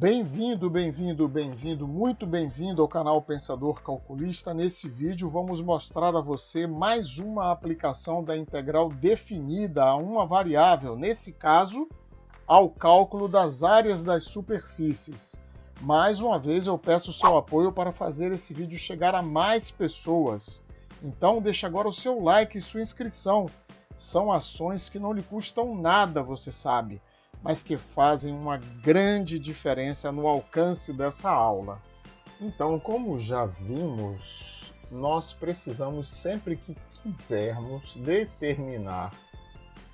Bem-vindo, muito bem-vindo ao canal Pensador Calculista. Nesse vídeo vamos mostrar a você mais uma aplicação da integral definida a uma variável, nesse caso, ao cálculo das áreas das superfícies. Mais uma vez eu peço o seu apoio para fazer esse vídeo chegar a mais pessoas. Então deixe agora o seu like e sua inscrição. São ações que não lhe custam nada, você sabe, mas que fazem uma grande diferença no alcance dessa aula. Então, como já vimos, nós precisamos, sempre que quisermos determinar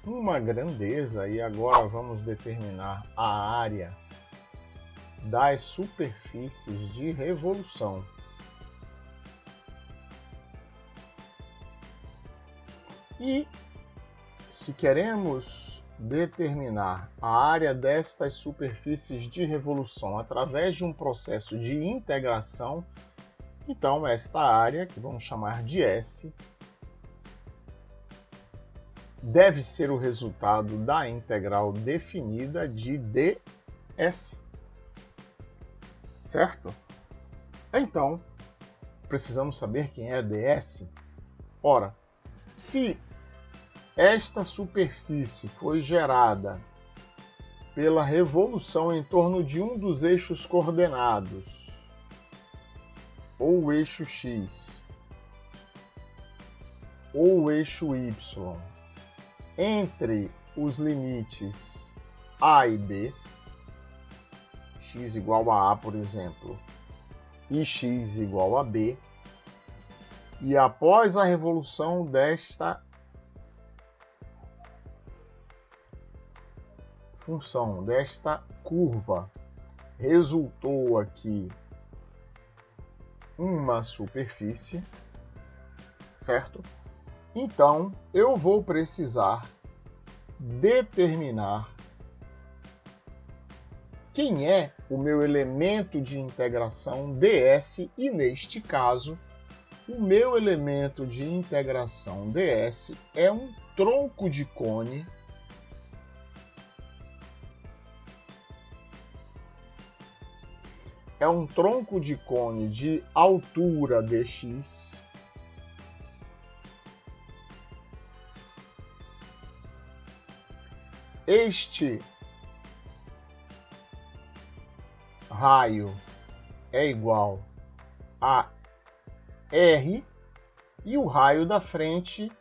uma grandeza, e agora vamos determinar a área das superfícies de revolução. E se queremos determinar a área destas superfícies de revolução através de um processo de integração, então esta área, que vamos chamar de S, deve ser o resultado da integral definida de ds. Certo? Então, precisamos saber quem é ds. Ora, se esta superfície foi gerada pela revolução em torno de um dos eixos coordenados, ou o eixo x, ou o eixo y, entre os limites a e b, x igual a, por exemplo, e x igual a b, e após a revolução desta função, desta curva, resultou aqui uma superfície, certo? Então, eu vou precisar determinar quem é o meu elemento de integração ds, e neste caso, o meu elemento de integração ds é um tronco de cone de altura dx, este raio é igual a R e o raio da frente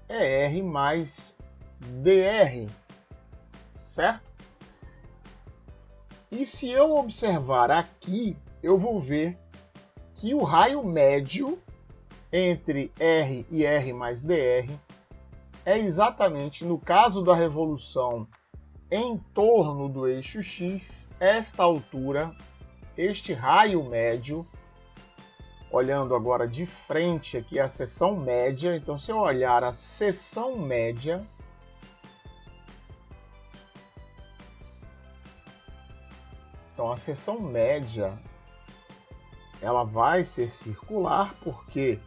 é R mais dr, certo? E se eu observar aqui, eu vou ver que o raio médio entre R e R mais dr é exatamente, no caso da revolução em torno do eixo x, esta altura, este raio médio, olhando agora de frente aqui a seção média, então se eu olhar a seção média, então a seção média ela vai ser circular porque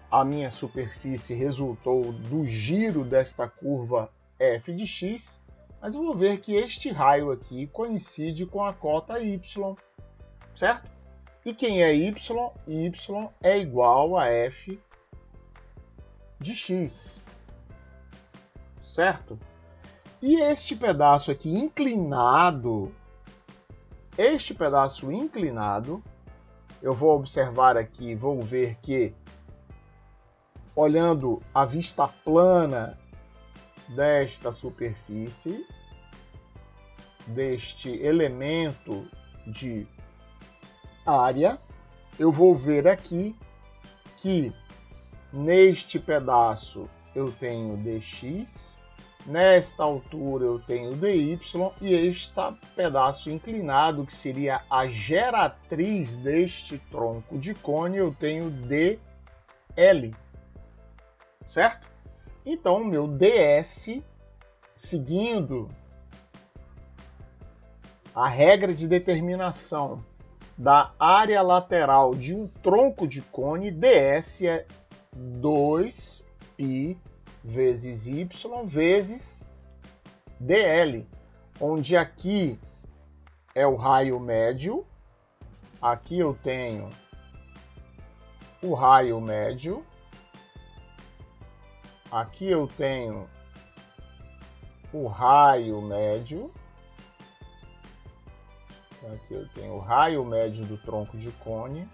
a minha superfície resultou do giro desta curva f de x, mas eu vou ver que este raio aqui coincide com a cota y, certo? E quem é y? Y é igual a f de x, certo? E este pedaço aqui inclinado, eu vou observar aqui, vou ver que, olhando a vista plana desta superfície, deste elemento de área, eu vou ver aqui que neste pedaço eu tenho dx, nesta altura eu tenho dy, e este pedaço inclinado, que seria a geratriz deste tronco de cone, eu tenho dl, certo? Então, o meu ds, seguindo a regra de determinação da área lateral de um tronco de cone, ds é 2π vezes y vezes dl, onde aqui é o raio médio, aqui eu tenho o raio médio, aqui eu tenho o raio médio, então aqui eu tenho o raio médio do tronco de cone,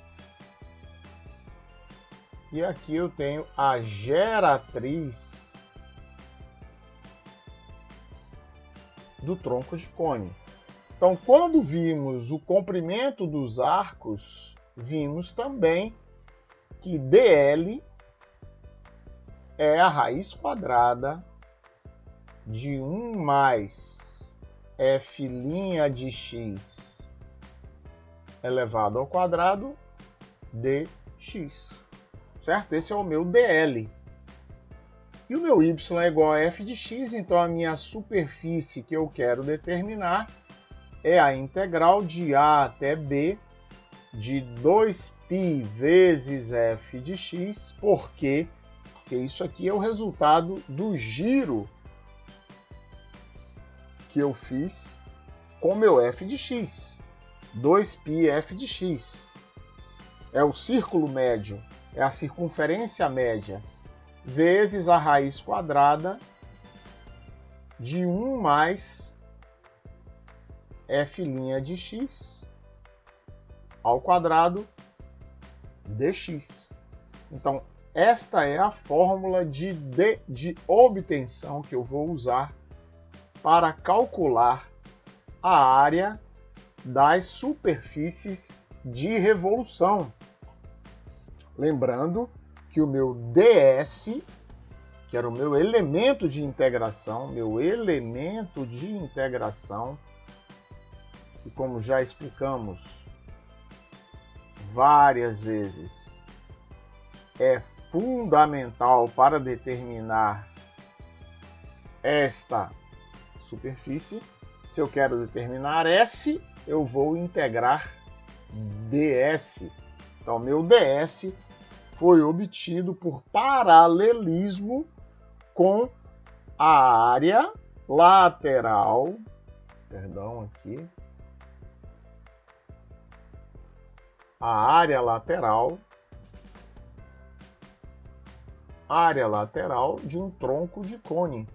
e aqui eu tenho a geratriz do tronco de cone. Então, quando vimos o comprimento dos arcos, vimos também que DL é a raiz quadrada de 1 mais f' de x elevado ao quadrado dx. Certo? Esse é o meu DL. E o meu y é igual a f de x, então a minha superfície que eu quero determinar é a integral de a até b de 2π vezes f de x. Por quê? Porque isso aqui é o resultado do giro que eu fiz com meu f de x. 2π f de x. É o círculo médio. É a circunferência média, vezes a raiz quadrada de 1 mais f' de x ao quadrado dx. Então, esta é a fórmula de obtenção que eu vou usar para calcular a área das superfícies de revolução. Lembrando que o meu ds, que era o meu elemento de integração, e como já explicamos várias vezes, é fundamental para determinar esta superfície. Se eu quero determinar S, eu vou integrar ds. Então, meu ds foi obtido por paralelismo com a área lateral, a área lateral de um tronco de cone.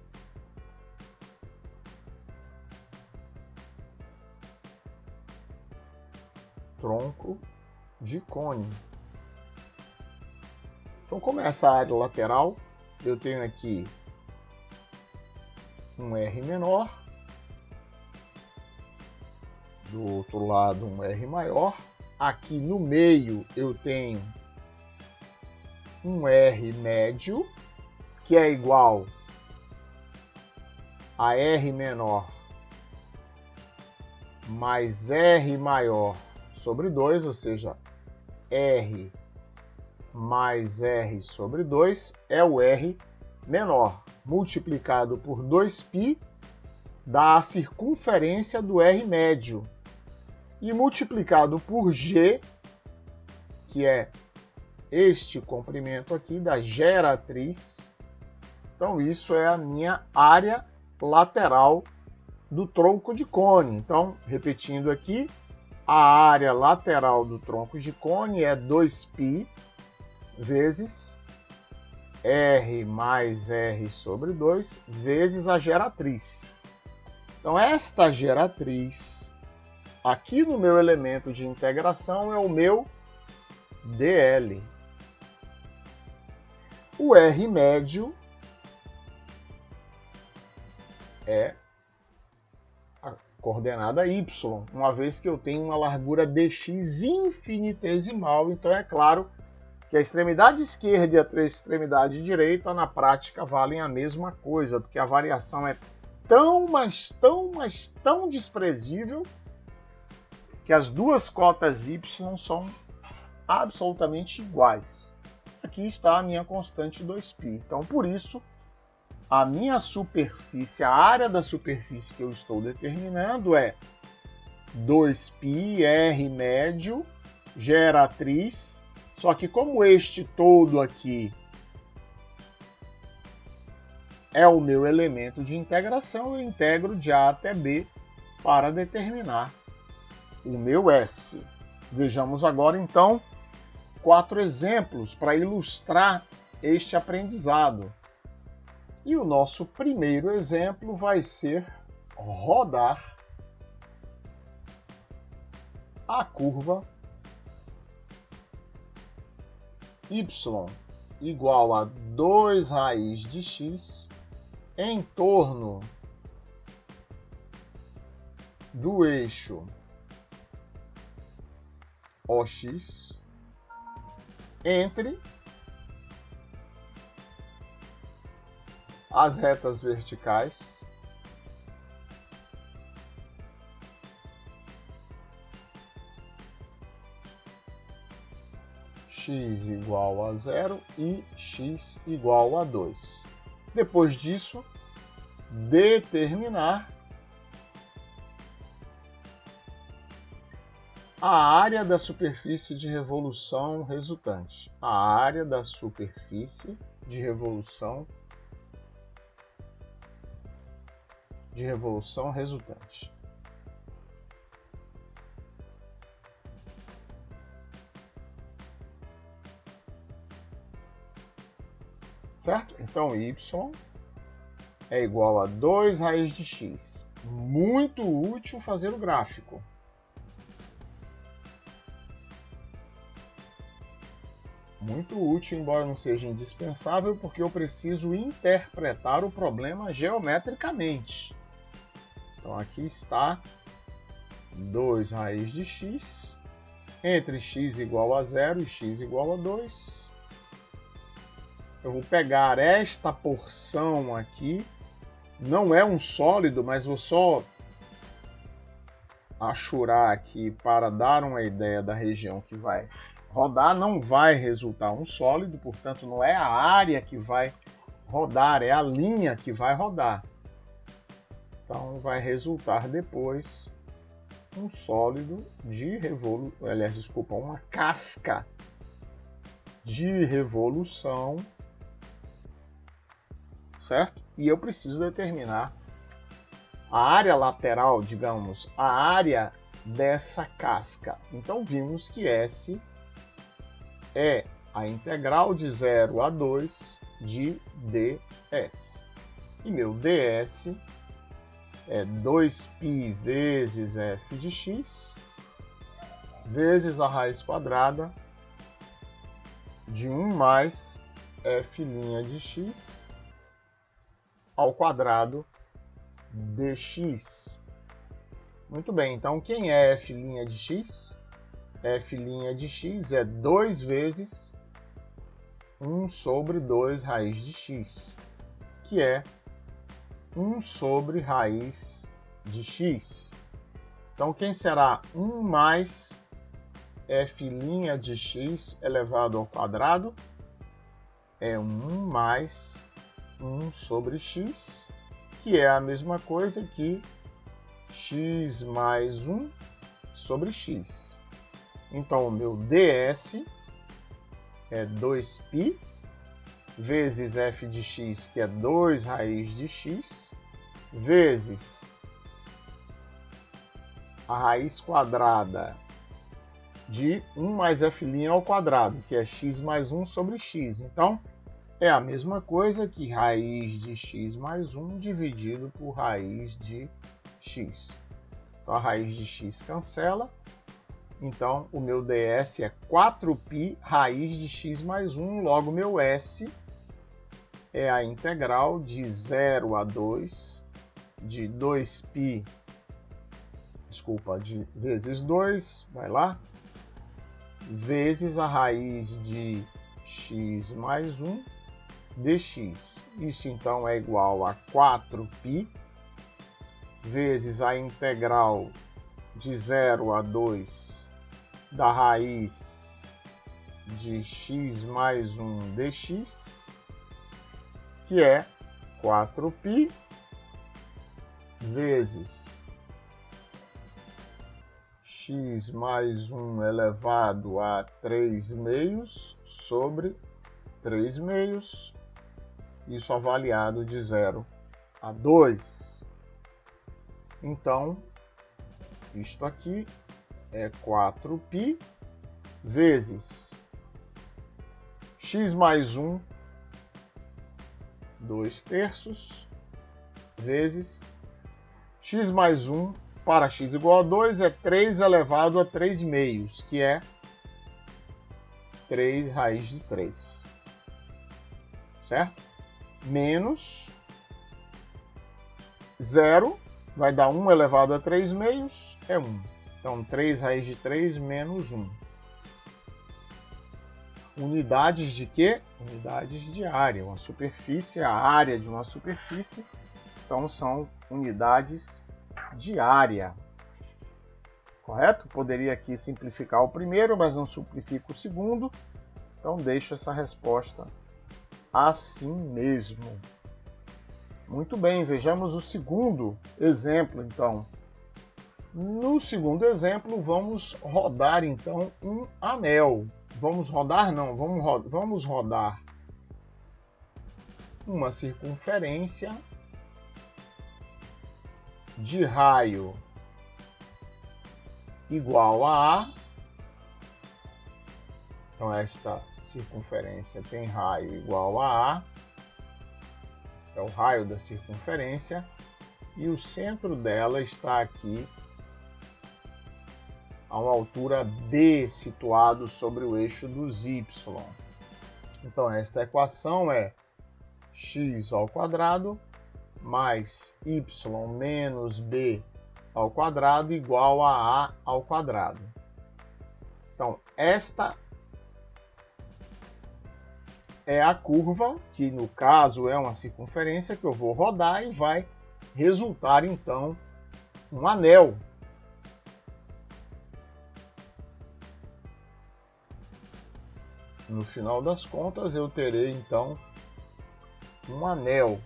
Tronco de cone. Então, como é essa área lateral, eu tenho aqui um R menor, do outro lado um R maior, aqui no meio eu tenho um R médio, que é igual a R menor mais R maior sobre 2, ou seja, R mais R sobre 2 é o R menor, multiplicado por 2π dá a circunferência do R médio, e multiplicado por G, que é este comprimento aqui da geratriz. Então, isso é a minha área lateral do tronco de cone. Então, repetindo aqui, a área lateral do tronco de cone é 2π vezes R mais R sobre 2 vezes a geratriz. Então, esta geratriz, aqui no meu elemento de integração, é o meu DL. O R médio é a coordenada Y, uma vez que eu tenho uma largura dx infinitesimal, então é claro que a extremidade esquerda e a extremidade direita, na prática, valem a mesma coisa, porque a variação é tão, mas tão desprezível que as duas cotas y são absolutamente iguais. Aqui está a minha constante 2π. Então, por isso, a minha superfície, a área da superfície que eu estou determinando é 2π R médio, geratriz. Só que como este todo aqui é o meu elemento de integração, eu integro de A até B para determinar o meu S. Vejamos agora, então, 4 exemplos para ilustrar este aprendizado. E o nosso primeiro exemplo vai ser rodar a curva y igual a 2 raiz de x em torno do eixo OX entre as retas verticais x igual a 0 e x igual a 2. Depois disso, determinar a área da superfície de revolução resultante. A área da superfície de revolução resultante. Certo? Então, y é igual a 2 raiz de x. Muito útil fazer o gráfico. Muito útil, embora não seja indispensável, porque eu preciso interpretar o problema geometricamente. Então, aqui está 2 raiz de x entre x igual a 0 e x igual a 2. Eu vou pegar esta porção aqui, não é um sólido, mas vou só achurar aqui para dar uma ideia da região que vai rodar. Não vai resultar um sólido, portanto não é a área que vai rodar, é a linha que vai rodar. Então vai resultar depois um sólido de revolução, aliás, desculpa, uma casca de revolução, certo? E eu preciso determinar a área lateral, digamos, a área dessa casca. Então vimos que S é a integral de 0 a 2 de ds. E meu ds é 2π vezes f de x vezes a raiz quadrada de 1 mais f' de x ao quadrado dx. Muito bem, então quem é f' de x? F' de x é 2 vezes 1 sobre 2 raiz de x, que é 1 sobre raiz de x. Então, quem será 1 mais f' de x elevado ao quadrado? É 1 mais 1 sobre x, que é a mesma coisa que x mais 1 sobre x. Então, o meu ds é 2π vezes f de x, que é 2 raiz de x, vezes a raiz quadrada de 1 mais f' ao quadrado, que é x mais 1 sobre x. Então, é a mesma coisa que raiz de x mais 1 dividido por raiz de x. Então, a raiz de x cancela. Então, o meu ds é 4π raiz de x mais 1, logo meu s é a integral de 0 a 2 de 2π, de vezes 2, vai lá, vezes a raiz de x mais 1 dx. Isso, então, é igual a 4π vezes a integral de 0 a 2 da raiz de x mais 1 dx, que é 4π vezes x mais 1 elevado a 3 meios sobre 3 meios isso avaliado de 0 a 2. Então, isto aqui é 4π vezes x mais 1, 2/3, vezes x mais 1 para x igual a 2 é 3 elevado a 3/2, que é 3 raiz de 3. Certo? Menos 0 vai dar 1 elevado a 3/2, é 1. Então, 3 raiz de 3 menos 1. Unidades de quê? Unidades de área. Uma superfície, a área de uma superfície, então são unidades de área. Correto? Poderia aqui simplificar o primeiro, mas não simplifico o segundo. Então, deixo essa resposta assim mesmo. Muito bem, vejamos o segundo exemplo, então. No segundo exemplo, vamos rodar, então, um anel. Vamos rodar? Não, vamos rodar uma circunferência de raio igual a A. Então, esta circunferência tem raio igual a A. É o raio da circunferência. E o centro dela está aqui a uma altura B, situado sobre o eixo dos y. Então, esta equação é x ao quadrado mais y menos b ao quadrado igual a ao quadrado. Então, esta é a curva, que no caso é uma circunferência, que eu vou rodar e vai resultar, então, um anel. No final das contas, eu terei, então, um anel.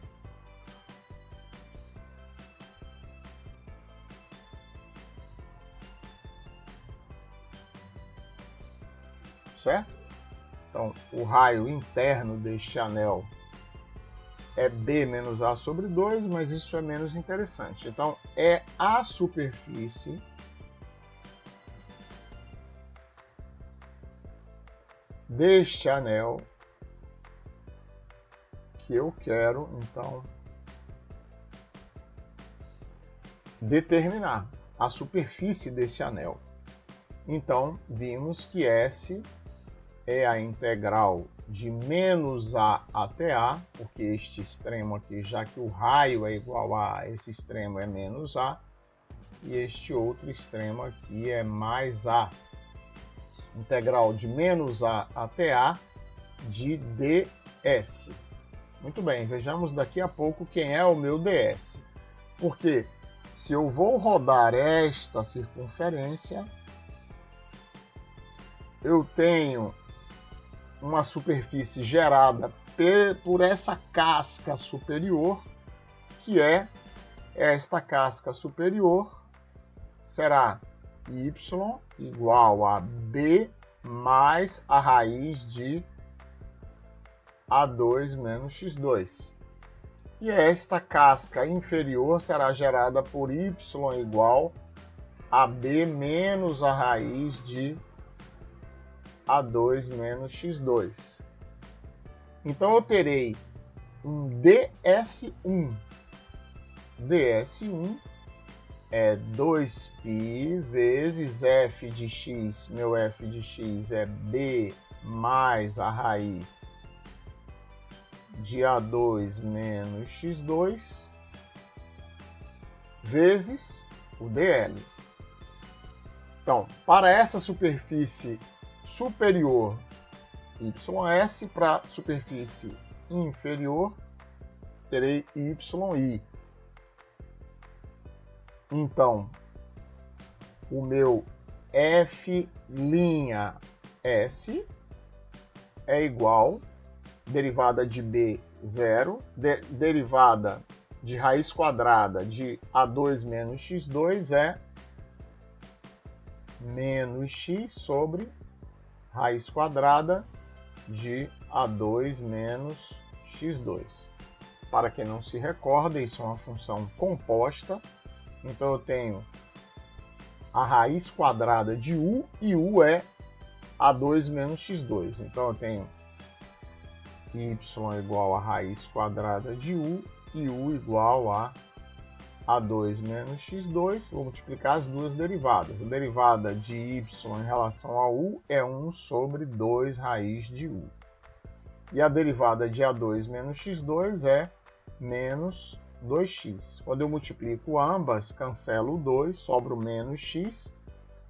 Certo? Então, o raio interno deste anel é B menos A sobre 2, mas isso é menos interessante. Então, é a superfície deste anel que eu quero, então, determinar a superfície desse anel. Então, vimos que S é a integral de menos A até A, porque este extremo aqui, já que o raio é igual a A, esse extremo é menos A, e este outro extremo aqui é mais A. Integral de menos A até A de ds. Muito bem, vejamos daqui a pouco quem é o meu ds. Porque se eu vou rodar esta circunferência, eu tenho uma superfície gerada por essa casca superior, que é esta casca superior, será y igual a b mais a raiz de A2 menos x2. E esta casca inferior será gerada por y igual a b menos a raiz de A2 menos x2. Então, eu terei um ds1. ds1 é 2π vezes f de x, meu f de x é b mais a raiz de A2 menos x2, vezes o dl. Então, para essa superfície superior ys, para superfície inferior terei yi. Então, o meu F'S é igual, derivada de B, 0, derivada de raiz quadrada de A2 menos x2 é menos x sobre raiz quadrada de A2 menos x2. Para quem não se recorda, isso é uma função composta. Então eu tenho a raiz quadrada de u, e u é a2 menos x2. Então eu tenho y igual a raiz quadrada de u, e u igual a a2 menos x2. Vou multiplicar as duas derivadas. A derivada de y em relação a u é 1 sobre 2 raiz de u. E a derivada de a2 menos x2 é menos 2x. Quando eu multiplico ambas, cancelo o 2, sobra o menos x.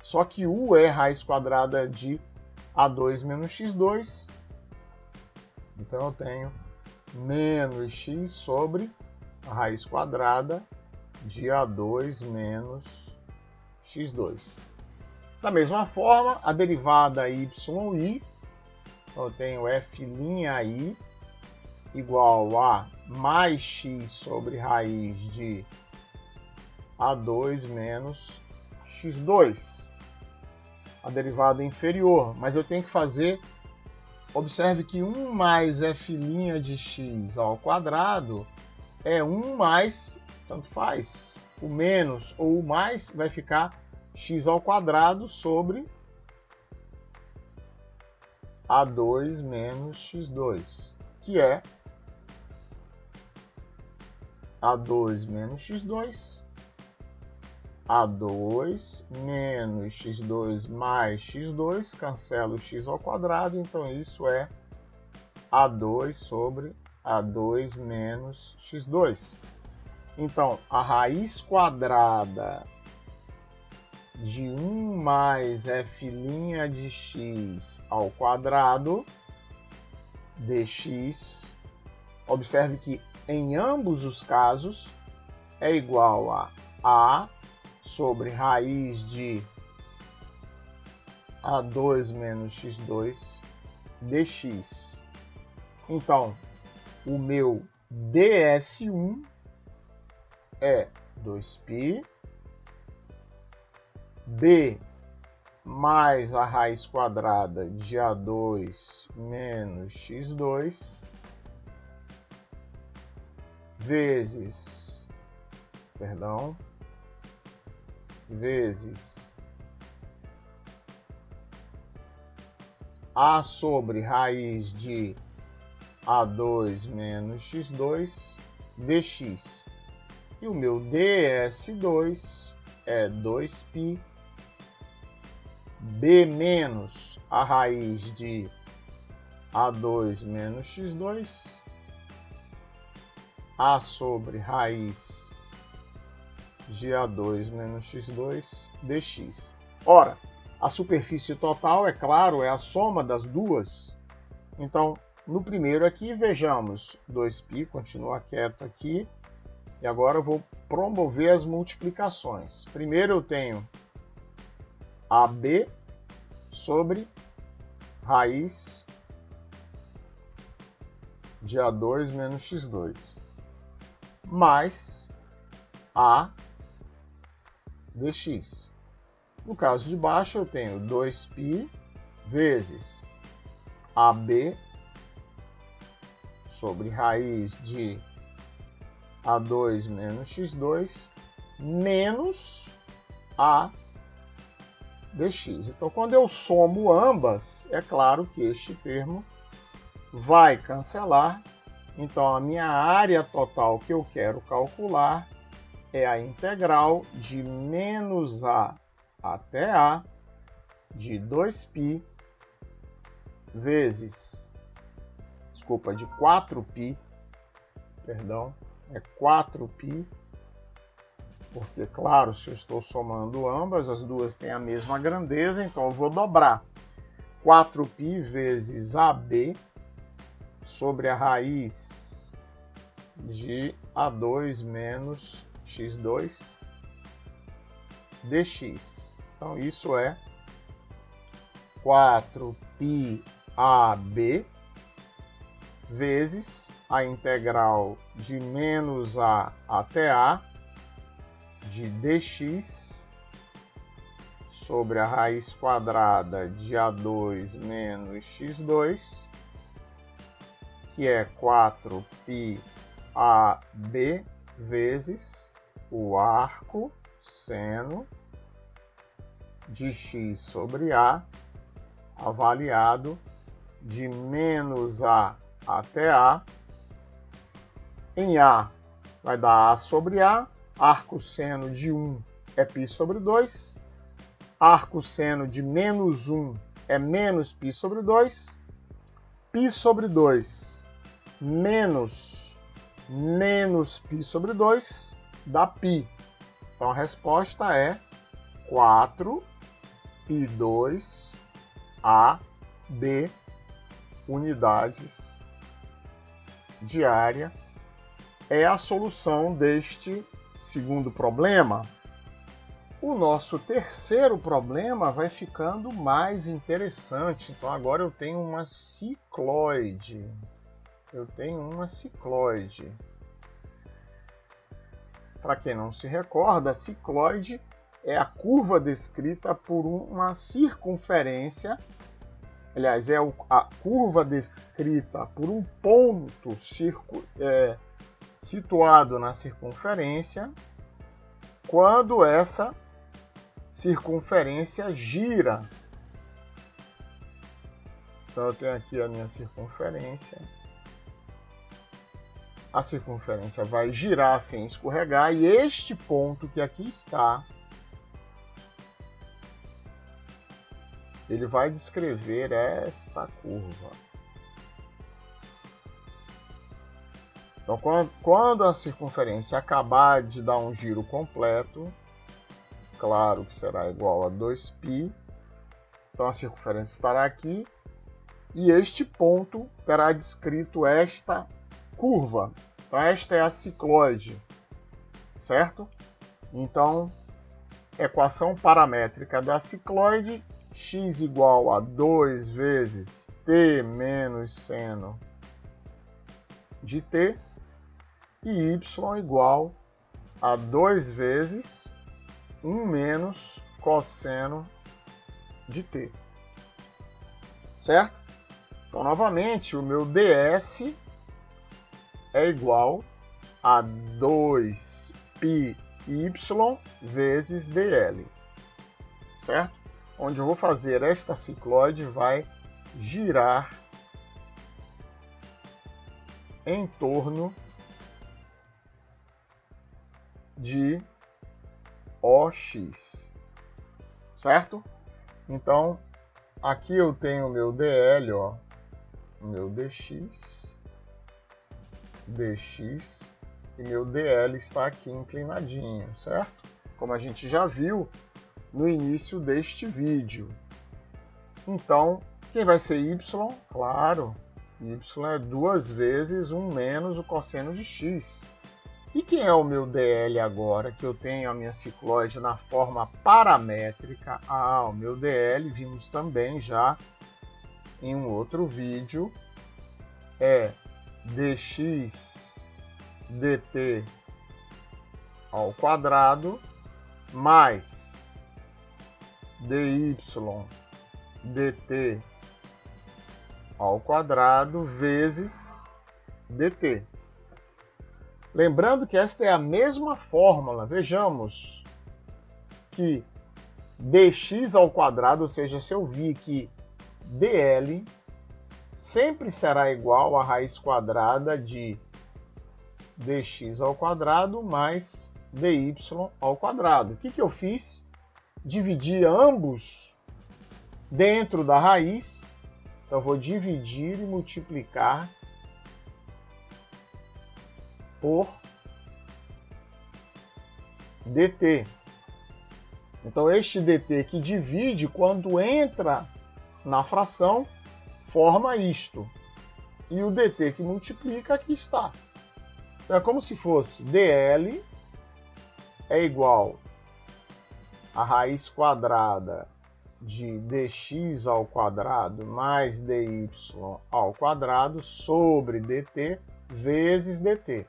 Só que u é raiz quadrada de a2 menos x2. Então eu tenho menos x sobre a raiz quadrada de a2 menos x2. Da mesma forma, a derivada y, então eu tenho f'I igual a mais x sobre raiz de a2 menos x2. A derivada inferior, mas eu tenho que fazer, observe que 1 mais f'I de x ao quadrado é 1 mais, tanto faz, o menos ou o mais vai ficar x ao quadrado sobre a2 menos x2, que é a2 menos x2, a2 menos x2 mais x2, cancela o x ao quadrado, então isso é a2 sobre a2 menos x2. Então, a raiz quadrada de 1 mais f'I de x ao quadrado dx, observe que em ambos os casos é igual a sobre raiz de a2 menos x2 dx. Então, o meu ds1 é 2π b mais a raiz quadrada de a2 menos x2 vezes a sobre raiz de a2 menos x2 dx. E o meu ds2 é 2π b menos a raiz de a2 menos x2 a sobre raiz de a2 menos x2 dx. Ora, a superfície total, é claro, é a soma das duas. Então, no primeiro aqui, vejamos 2π, continua quieto aqui. E agora eu vou promover as multiplicações. Primeiro eu tenho AB sobre raiz de A2 menos X2 mais A dx. No caso de baixo eu tenho 2π vezes AB sobre raiz de A2 menos X2 menos A dx. Então, quando eu somo ambas, é claro que este termo vai cancelar. Então, a minha área total que eu quero calcular é a integral de menos A até A de 2π vezes, de 4π, é 4π, porque, claro, se eu estou somando ambas, as duas têm a mesma grandeza, então eu vou dobrar. 4π vezes AB sobre a raiz de A2 menos X2 dx. Então, isso é 4π AB vezes a integral de menos A até A de dx sobre a raiz quadrada de A2 menos X2, que é 4π AB vezes o arco seno de x sobre A, avaliado de menos A até A. Em A vai dar A sobre A, arco seno de 1 é π sobre 2, arco seno de menos 1 é menos π sobre 2, π sobre 2 menos π sobre 2 dá π. Então a resposta é 4π2 AB unidades de área. É a solução deste segundo problema. O nosso terceiro problema vai ficando mais interessante. Então agora eu tenho uma cicloide. Para quem não se recorda, a cicloide é a curva descrita por uma circunferência. Aliás, é a curva descrita por um ponto situado na circunferência, quando essa circunferência gira. Então eu tenho aqui a minha circunferência. A circunferência vai girar sem escorregar, e este ponto que aqui está, ele vai descrever esta curva. Então, quando a circunferência acabar de dar um giro completo, claro que será igual a 2π, então a circunferência estará aqui, e este ponto terá descrito esta curva. Então, esta é a cicloide, certo? Então, equação paramétrica da cicloide: x igual a 2 vezes t menos seno de t, e y igual a 2 vezes 1 menos cosseno de t. Certo? Então, novamente, o meu ds é igual a 2πy vezes dl. Certo? Onde eu vou fazer esta cicloide vai girar em torno de OX, certo? Então, aqui eu tenho o meu DL, ó, o meu DX, e meu DL está aqui inclinadinho, certo? Como a gente já viu no início deste vídeo. Então, quem vai ser y? Claro, y é 2 vezes 1 menos o cosseno de x. E quem é o meu DL agora, que eu tenho a minha cicloide na forma paramétrica? Ah, o meu DL, vimos também já em um outro vídeo, é dx dt ao quadrado mais dy dt ao quadrado vezes dt. Lembrando que esta é a mesma fórmula. Vejamos que dx ao quadrado, ou seja, se eu vi que dl sempre será igual à raiz quadrada de dx ao quadrado mais dy ao quadrado. O que eu fiz? Dividi ambos dentro da raiz. Então, eu vou dividir e multiplicar por dt. Então, este dt que divide, quando entra na fração, forma isto. E o dt que multiplica, aqui está. Então, é como se fosse dl é igual a raiz quadrada de dx ao quadrado mais dy ao quadrado sobre dt vezes dt.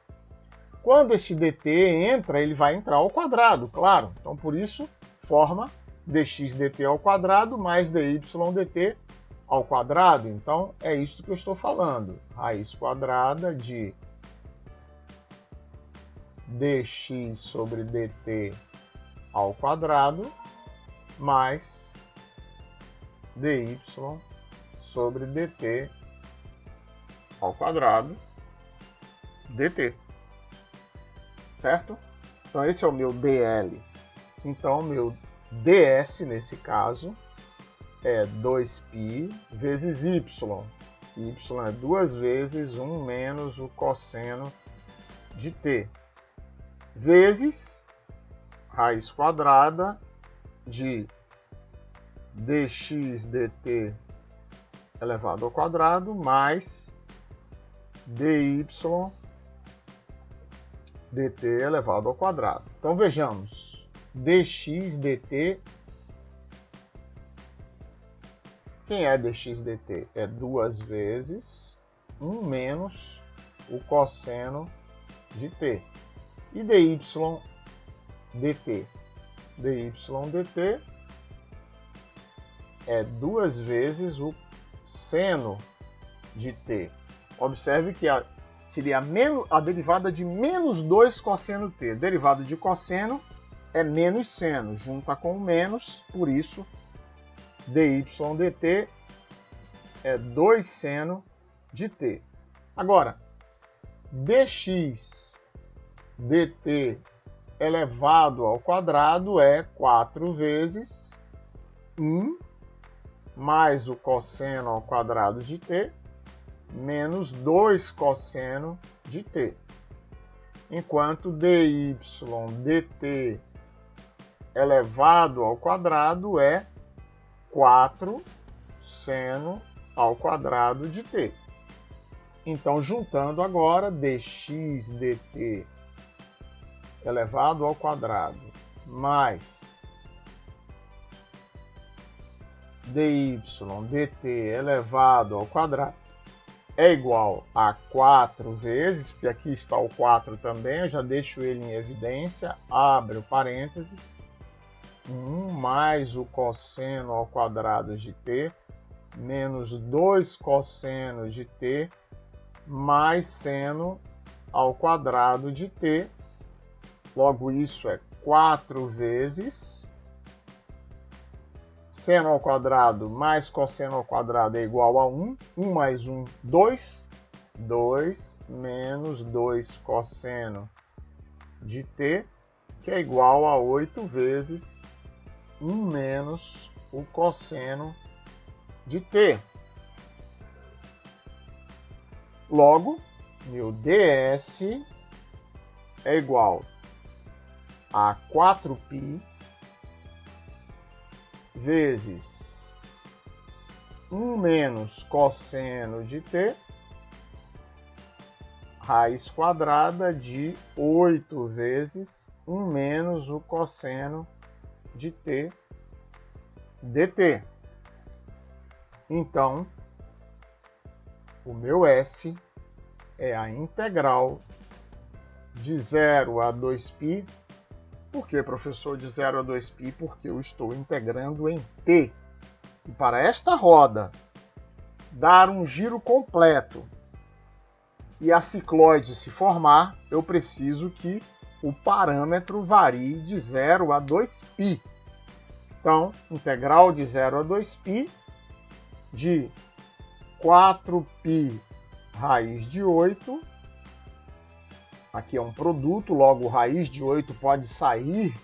Quando este dt entra, ele vai entrar ao quadrado, claro. Então, por isso, forma dx dt ao quadrado mais dy dt ao quadrado, então é isso que eu estou falando. Raiz quadrada de dx sobre dt ao quadrado mais dy sobre dt ao quadrado dt. Certo? Então esse é o meu dl. Então meu ds nesse caso é 2π vezes y. Y é 2 vezes 1 menos o cosseno de t. Vezes raiz quadrada de dx dt elevado ao quadrado mais dy dt elevado ao quadrado. Então vejamos, dx dt, quem é dx dt? É 2 vezes 1 menos o cosseno de t. E dy dt? Dy dt é 2 vezes o seno de t. Observe que seria a derivada de menos 2 cosseno t. Derivada de cosseno é menos seno, junta com o menos, por isso dy dt é 2 seno de t. Agora, dx dt elevado ao quadrado é 4 vezes 1 mais o cosseno ao quadrado de t menos 2 cosseno de t. Enquanto dy dt elevado ao quadrado é 4 seno ao quadrado de t. Então, juntando agora, dx dt elevado ao quadrado mais dy dt elevado ao quadrado é igual a 4 vezes, porque aqui está o 4 também, eu já deixo ele em evidência, abre o parênteses, 1 mais o cosseno ao quadrado de t, menos 2 cosseno de t, mais seno ao quadrado de t. Logo, isso é 4 vezes seno ao quadrado mais cosseno ao quadrado é igual a 1. 1 mais 1, 2. 2 menos 2 cosseno de t, que é igual a 8 vezes 1 menos o cosseno de t. Logo, meu ds é igual a 4π vezes 1 menos cosseno de t, raiz quadrada de 8 vezes 1 menos o cosseno de t dt. Então, o meu S é a integral de 0 a 2π. Por que, professor, de 0 a 2π? Porque eu estou integrando em t. E para esta roda dar um giro completo e a cicloide se formar, eu preciso que o parâmetro varie de 0 a 2π. Então, integral de 0 a 2π de 4π raiz de 8. Aqui é um produto, logo raiz de 8 pode sair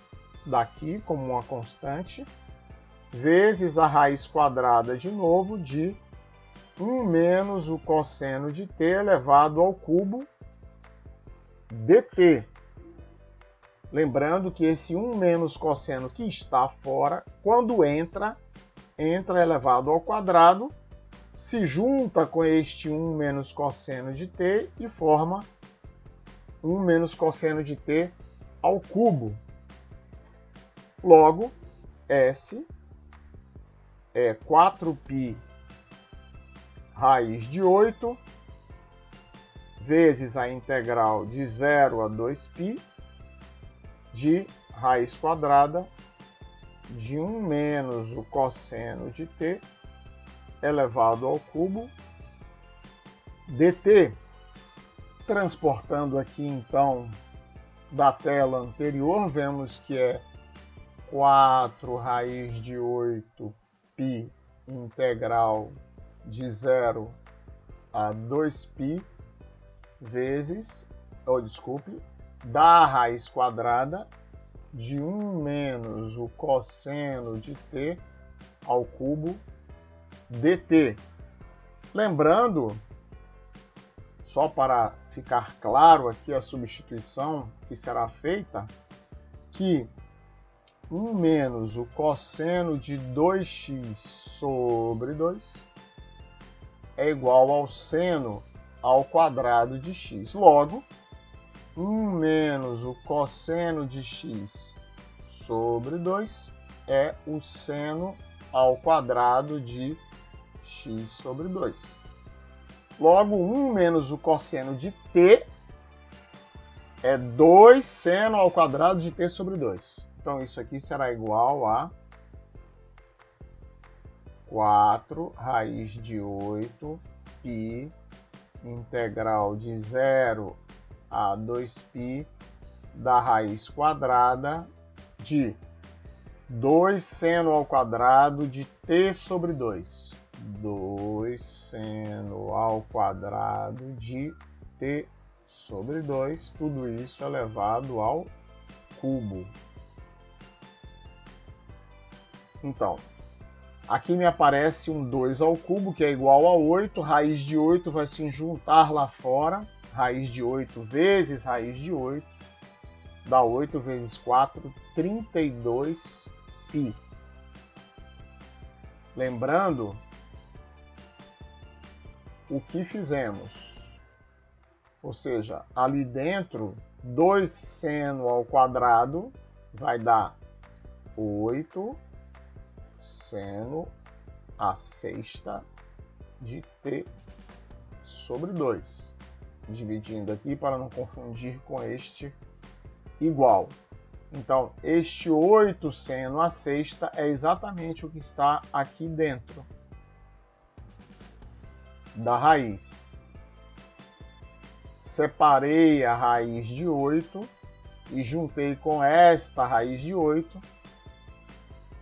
daqui como uma constante, vezes a raiz quadrada de novo de 1 menos o cosseno de t elevado ao cubo dt. Lembrando que esse 1 menos cosseno que está fora, quando entra elevado ao quadrado, se junta com este 1 menos cosseno de t e forma 1 menos cosseno de t ao cubo. Logo, S é 4π raiz de 8 vezes a integral de 0 a 2π de raiz quadrada de 1 menos o cosseno de t elevado ao cubo dt. Transportando aqui então da tela anterior, vemos que é 4 raiz de 8π integral de 0 a 2π vezes, da raiz quadrada de 1 menos o cosseno de t ao cubo dt. Lembrando, só para ficar claro aqui a substituição que será feita, que 1 menos o cosseno de 2x sobre 2 é igual ao seno ao quadrado de x. Logo, 1 menos o cosseno de x sobre 2 é o seno ao quadrado de x sobre 2. Logo, 1 menos o cosseno de t é 2 seno ao quadrado de t sobre 2. Então, isso aqui será igual a 4 raiz de 8π integral de 0 a 2π da raiz quadrada de 2 seno ao quadrado de t sobre 2. 2 seno ao quadrado de t sobre 2, tudo isso elevado ao cubo. Então, aqui me aparece um 2 ao cubo, que é igual a 8, raiz de 8 vai se juntar lá fora, raiz de 8 vezes raiz de 8, dá 8 vezes 4, 32π. Lembrando o que fizemos, ou seja, ali dentro, 2 seno ao quadrado vai dar 8 seno à sexta de t sobre 2. Dividindo aqui para não confundir com este igual. Então, este 8 seno à sexta é exatamente o que está aqui dentro da raiz. Separei a raiz de 8 e juntei com esta raiz de 8.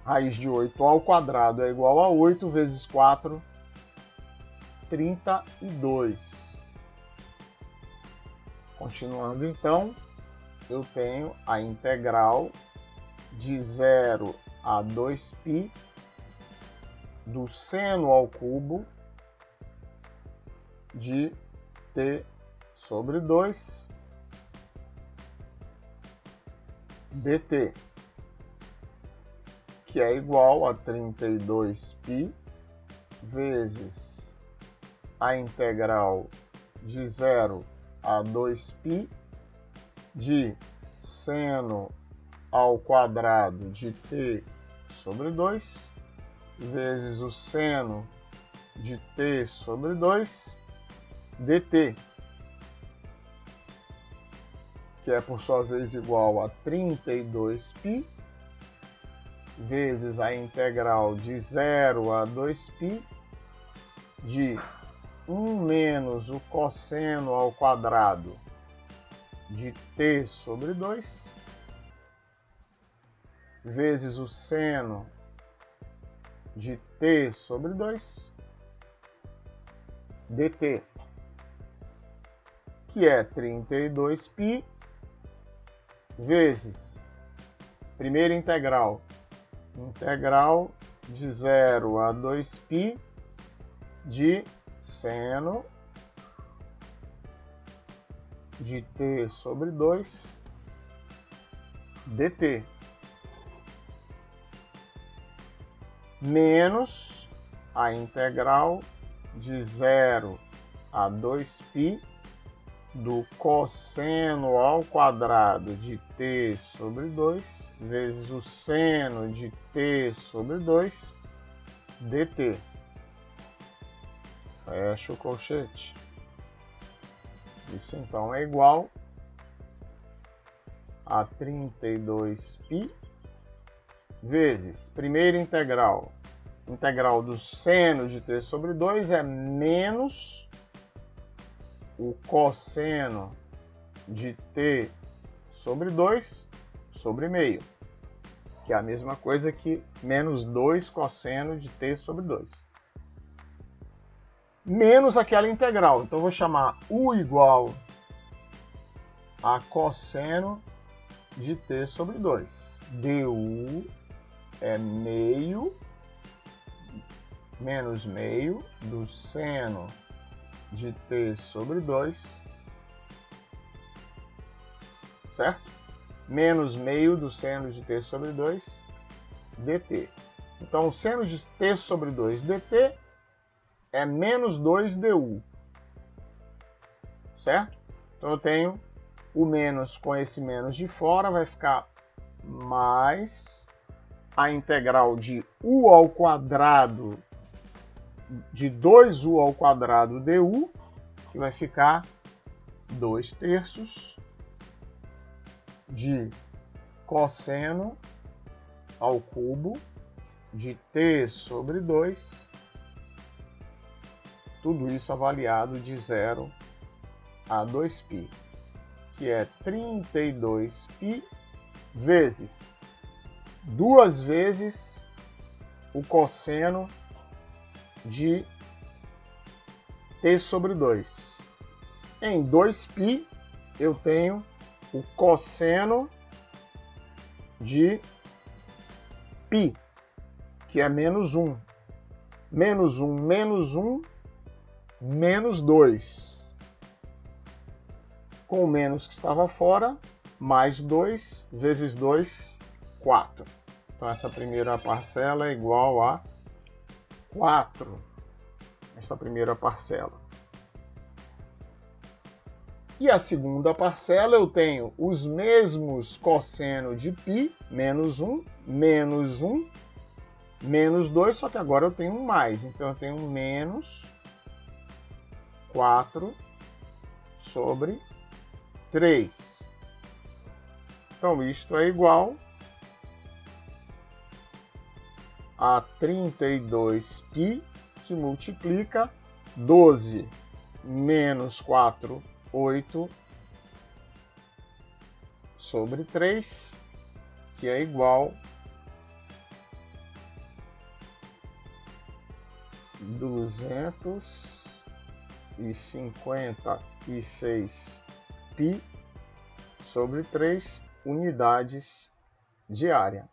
Raiz de 8 ao quadrado é igual a 8 vezes 4, 32. Continuando então, eu tenho a integral de 0 a 2π do seno ao cubo de t sobre 2 dt, que é igual a 32π vezes a integral de 0 a 2π de seno ao quadrado de t sobre 2 vezes o seno de t sobre 2 dt, que é por sua vez igual a 32π vezes a integral de 0 a 2π de 1 menos o cosseno ao quadrado de t sobre 2 vezes o seno de t sobre 2 dt, que é 32π vezes, primeira integral de 0 a 2π de seno de t sobre 2 dt, menos a integral de 0 a 2π do cosseno ao quadrado de t sobre 2 vezes o seno de t sobre 2 dt. Fecha o colchete. Isso então é igual a 32π vezes, primeira integral integral do seno de t sobre 2 é menos o cosseno de t sobre 2 sobre meio, que é a mesma coisa que menos 2 cosseno de t sobre 2. Menos aquela integral. Então, eu vou chamar u igual a cosseno de t sobre 2. du é meio menos meio do seno de t sobre 2, certo? Menos meio do seno de t sobre 2 dt. Então, o seno de t sobre 2 dt é menos 2 du, certo? Então, eu tenho o menos com esse menos de fora, vai ficar mais a integral de u ao quadrado de 2u ao quadrado du, que vai ficar 2/3 de cosseno ao cubo de t sobre 2, tudo isso avaliado de 0 a 2π, que é 32π vezes 2 vezes o cosseno de t sobre 2. Em 2π, eu tenho o cosseno de π, que é menos 1. Menos 1, menos 1, menos 2. Com o menos que estava fora, mais 2 vezes 2, 4. Então, essa primeira parcela é igual a 4. Essa primeira parcela. E a segunda parcela eu tenho os mesmos cosseno de π, menos 1, menos 1, menos 2, só que agora eu tenho um mais. Então, eu tenho menos 4 sobre 3. Então, isto é igual a 32π, que multiplica 12 menos 4, 8 sobre 3, que é igual a 256π sobre 3 unidades de área.